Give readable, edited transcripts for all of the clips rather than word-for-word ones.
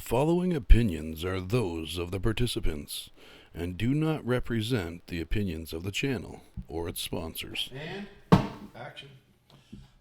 following opinions are those of the participants and do not represent the opinions of the channel or its sponsors. And action.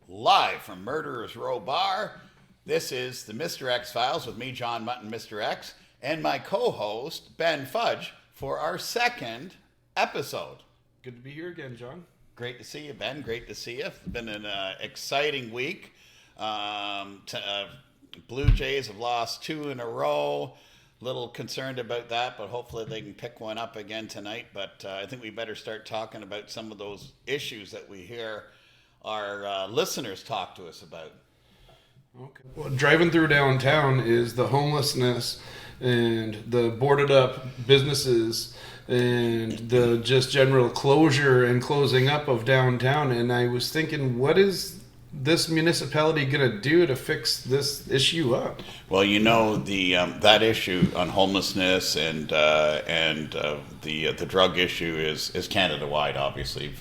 Live from Murderers Row Bar, this is the Mr.X Files with me, John Mutton, Mr. X, and my co-host, Ben Fudge, for our second episode. Good to be here again, John. Great to see you, Ben. Great to see you. It's been an exciting week. Blue Jays have lost 2 in a row. Little concerned about that, but hopefully they can pick one up again tonight. But I think we better start talking about some of those issues that we hear our listeners talk to us about. Okay. Well, driving through downtown is the homelessness and the boarded up businesses and the just general closure and closing up of downtown. And I was thinking, what is this municipality going to do to fix this issue up? Well, you know, the that issue on homelessness and the drug issue is Canada-wide, obviously,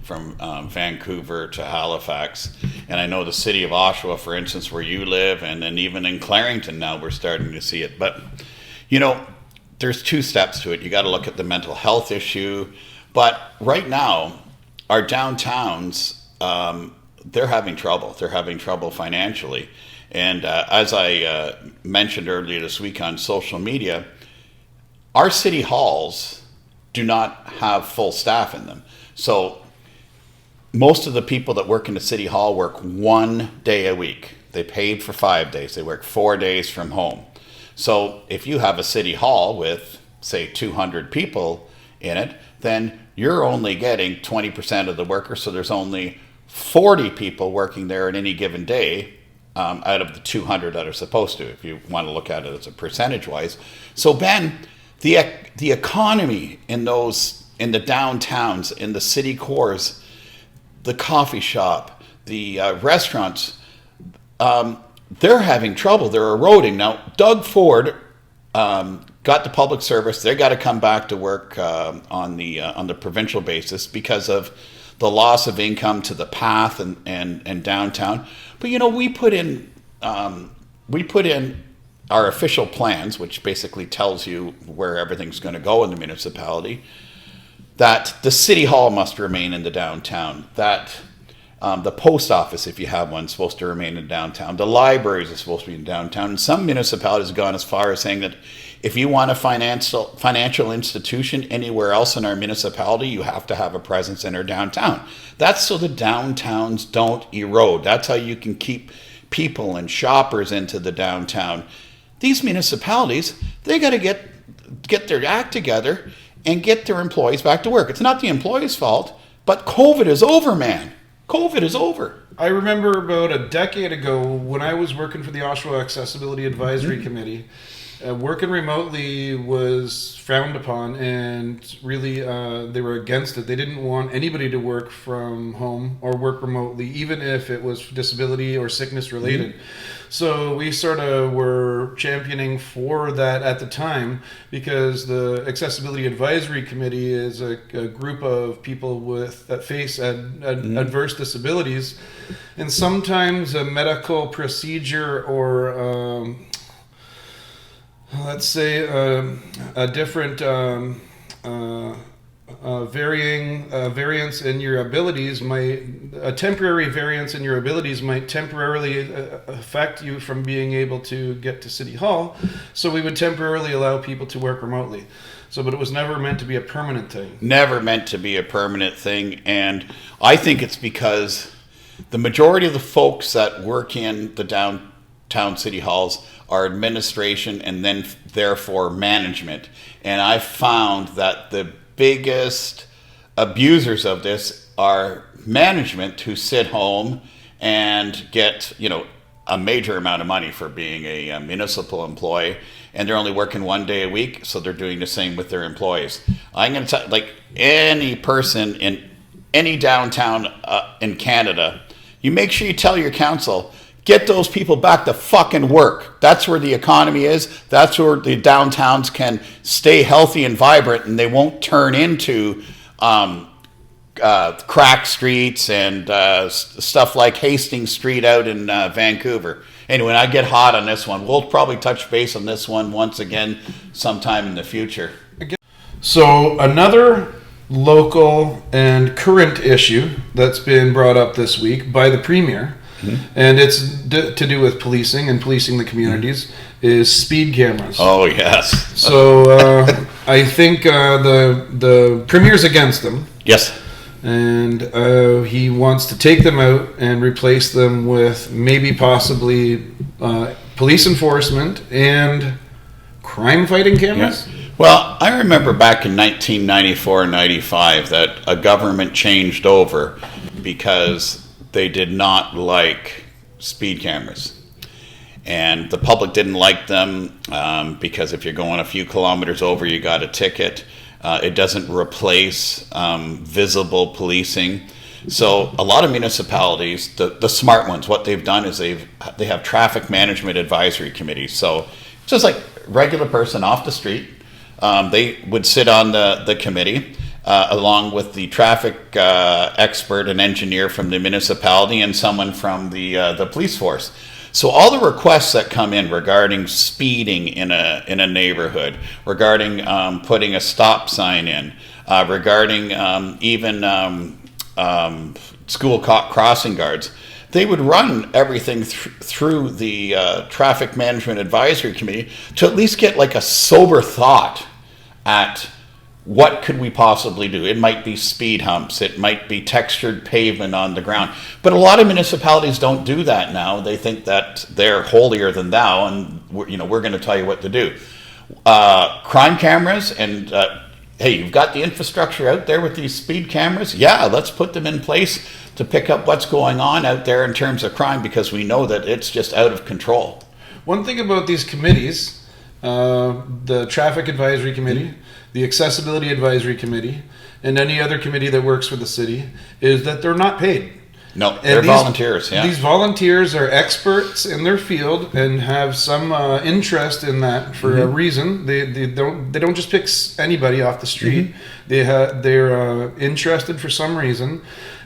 from Vancouver to Halifax. And I know the city of Oshawa, for instance, where you live, and then even in Clarington now we're starting to see it. But, you know, there's 2 steps to it. You got to look at the mental health issue. But right now, our downtowns, they're having trouble. They're having trouble financially. And as I mentioned earlier this week on social media, our city halls do not have full staff in them. So most of the people that work in the city hall work 1 day a week. They paid for 5 days. They work 4 days from home. So if you have a city hall with, say, 200 people in it, then you're only getting 20% of the workers. So there's only 40 people working there at any given day out of the 200 that are supposed to, if you want to look at it as a percentage-wise. So, Ben, the economy in the downtowns, in the city cores, the coffee shop, the restaurants, they're having trouble. They're eroding. Now, Doug Ford got the public service. They got to come back to work on the provincial basis because of the loss of income to the path and downtown. But, you know, we put in our official plans, which basically tells you where everything's going to go in the municipality, that the city hall must remain in the downtown, that the post office, if you have one, is supposed to remain in downtown. The libraries are supposed to be in downtown. And some municipalities have gone as far as saying that if you want a financial institution anywhere else in our municipality, you have to have a presence in our downtown. That's so the downtowns don't erode. That's how you can keep people and shoppers into the downtown. These municipalities, they got to get their act together and get their employees back to work. It's not the employees' fault, but COVID is over, man. COVID is over. I remember about a decade ago when I was working for the Oshawa Accessibility Advisory Committee, working remotely was frowned upon, and really they were against it. They didn't want anybody to work from home or work remotely, even if it was disability or sickness related. So we sort of were championing for that at the time, because the Accessibility Advisory Committee is a group of people that face adverse disabilities, and sometimes a medical procedure or let's say a different variance in your abilities a temporary variance in your abilities might temporarily affect you from being able to get to City Hall. So we would temporarily allow people to work remotely. So, but it was never meant to be a permanent thing. Never meant to be a permanent thing. And I think it's because the majority of the folks that work in the downtown city halls are administration and then therefore management. And I found that the biggest abusers of this are management, who sit home and get, you know, a major amount of money for being a municipal employee, and they're only working 1 day a week, so they're doing the same with their employees. I'm going to tell, like, any person in any downtown in Canada, you make sure you tell your council, get those people back to fucking work. That's where the economy is. That's where the downtowns can stay healthy and vibrant, and they won't turn into crack streets and stuff like Hastings Street out in Vancouver. anyway, I get hot on this one. We'll probably touch base on this one once again sometime in the future. So another local and current issue that's been brought up this week by the Premier, and it's to do with policing and policing the communities, is speed cameras. Oh, yes. So I think the Premier's against them. Yes. And he wants to take them out and replace them with maybe possibly police enforcement and crime-fighting cameras. Yeah. Well, I remember back in 1994-95 that a government changed over because they did not like speed cameras. And the public didn't like them because if you're going a few kilometers over, you got a ticket. It doesn't replace visible policing. So a lot of municipalities, the smart ones, what they've done is they have traffic management advisory committees. So just like regular person off the street, they would sit on the committee along with the traffic expert and engineer from the municipality and someone from the police force. So all the requests that come in regarding speeding in a neighborhood, regarding putting a stop sign in, regarding even school crossing guards, they would run everything through the Traffic Management Advisory Committee to at least get like a sober thought at what could we possibly do. It might be speed humps, it might be textured pavement on the ground, but a lot of municipalities don't do that now. They think that they're holier than thou, and we're going to tell you what to do. Crime cameras, and hey, you've got the infrastructure out there with these speed cameras. Yeah, let's put them in place to pick up what's going on out there in terms of crime, because we know that it's just out of control. One thing about these committees, the Traffic Advisory Committee, the Accessibility Advisory Committee, and any other committee that works for the city, is that they're not paid. No, they're volunteers. Yeah, these volunteers are experts in their field and have some interest in that for a reason. They don't just pick anybody off the street. They're interested for some reason,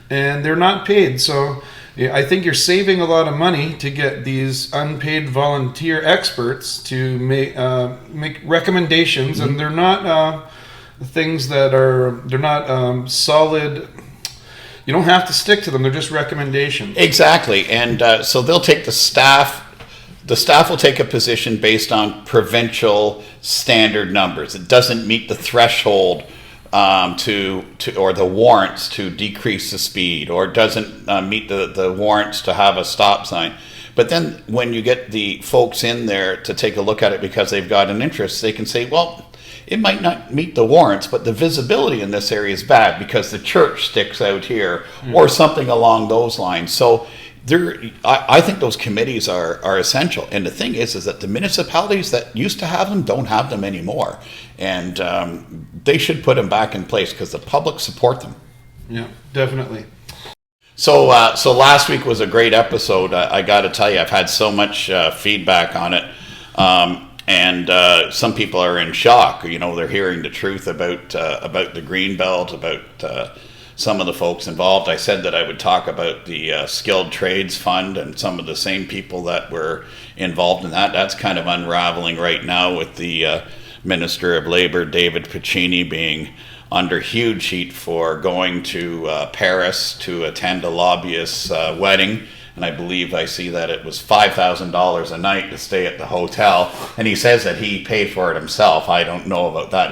and they're not paid. So I think you're saving a lot of money to get these unpaid volunteer experts to make recommendations, and they're not things that they're not solid. You don't have to stick to them; they're just recommendations. Exactly, and so they'll take the staff. The staff will take a position based on provincial standard numbers. It doesn't meet the threshold or the warrants to decrease the speed, or doesn't meet the warrants to have a stop sign. But then when you get the folks in there to take a look at it because they've got an interest, they can say, well, it might not meet the warrants, but the visibility in this area is bad because the church sticks out here, or something along those lines. So I think those committees are essential. And the thing is that the municipalities that used to have them don't have them anymore. And they should put them back in place because the public support them. Yeah, definitely. So last week was a great episode. I got to tell you, I've had so much feedback on it. And some people are in shock. They're hearing the truth about the Greenbelt, about some of the folks involved. I said that I would talk about the Skilled Trades Fund and some of the same people that were involved in that. That's kind of unraveling right now with the Minister of Labor, David Piccini, being under huge heat for going to Paris to attend a lobbyist's wedding. And I believe I see that it was $5,000 a night to stay at the hotel. And he says that he paid for it himself. I don't know about that.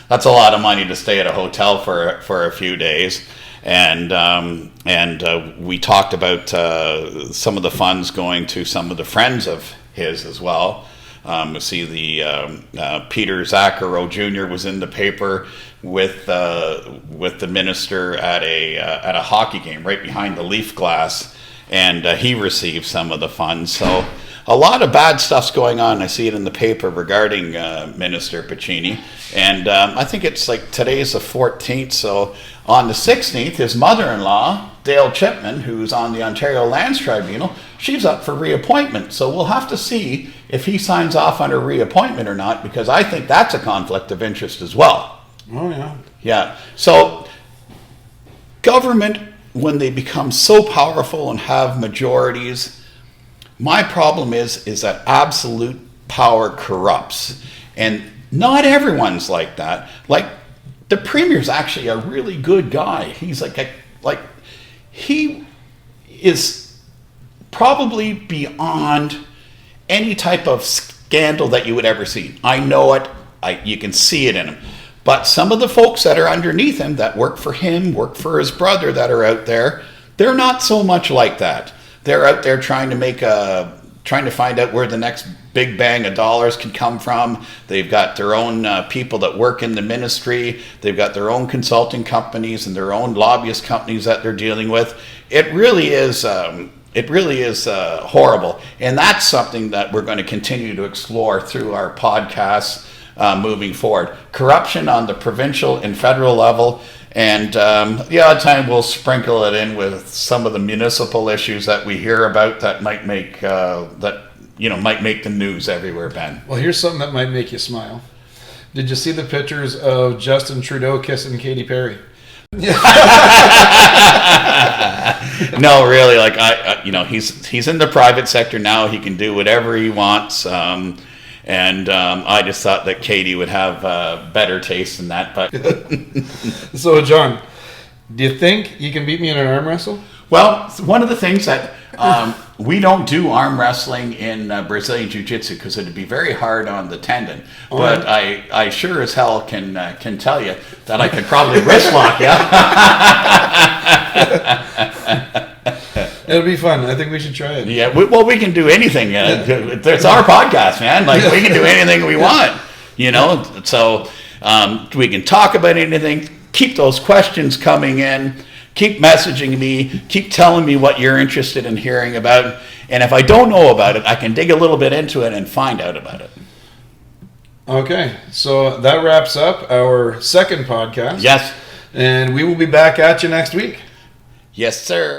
That's a lot of money to stay at a hotel for a few days. And we talked about some of the funds going to some of the friends of his as well. We see the Peter Zaccaro Jr. was in the paper with the minister at a hockey game right behind the Leaf glass, and he received some of the funds. So a lot of bad stuff's going on. I see it in the paper regarding Minister Piccini. And I think it's like today's the 14th. So on the 16th, his mother-in-law, Dale Chipman, who's on the Ontario Lands Tribunal, she's up for reappointment. So we'll have to see if he signs off on her reappointment or not, because I think that's a conflict of interest as well. Oh, yeah. Yeah. So government, when they become so powerful and have majorities, My problem is that absolute power corrupts, and not everyone's like that. Like the premier's actually a really good guy. He's he is probably beyond any type of scandal that you would ever see. I know it. You can see it in him. But some of the folks that are underneath him, that work for him, work for his brother, that are out there, they're not so much like that. They're out there trying to find out where the next big bang of dollars can come from. They've got their own people that work in the ministry. They've got their own consulting companies and their own lobbyist companies that they're dealing with. It really is horrible. And that's something that we're going to continue to explore through our podcasts moving forward. Corruption on the provincial and federal level. And the odd time we'll sprinkle it in with some of the municipal issues that we hear about that might make might make the news everywhere, Ben. Well, here's something that might make you smile. Did you see the pictures of Justin Trudeau kissing Katy Perry? No, really. Like he's in the private sector now. He can do whatever he wants. And I just thought that Katie would have better taste than that. But So, John, do you think you can beat me in an arm wrestle? Well, one of the things that we don't do arm wrestling in Brazilian Jiu-Jitsu because it'd be very hard on the tendon. Oh, but I sure as hell can tell you that I could probably wrist lock you. It'll be fun. I think we should try it. Yeah, we can do anything. It's our podcast, man. Like we can do anything we want, So we can talk about anything. Keep those questions coming in. Keep messaging me. Keep telling me what you're interested in hearing about. And if I don't know about it, I can dig a little bit into it and find out about it. Okay, so that wraps up our second podcast. Yes. And we will be back at you next week. Yes, sir.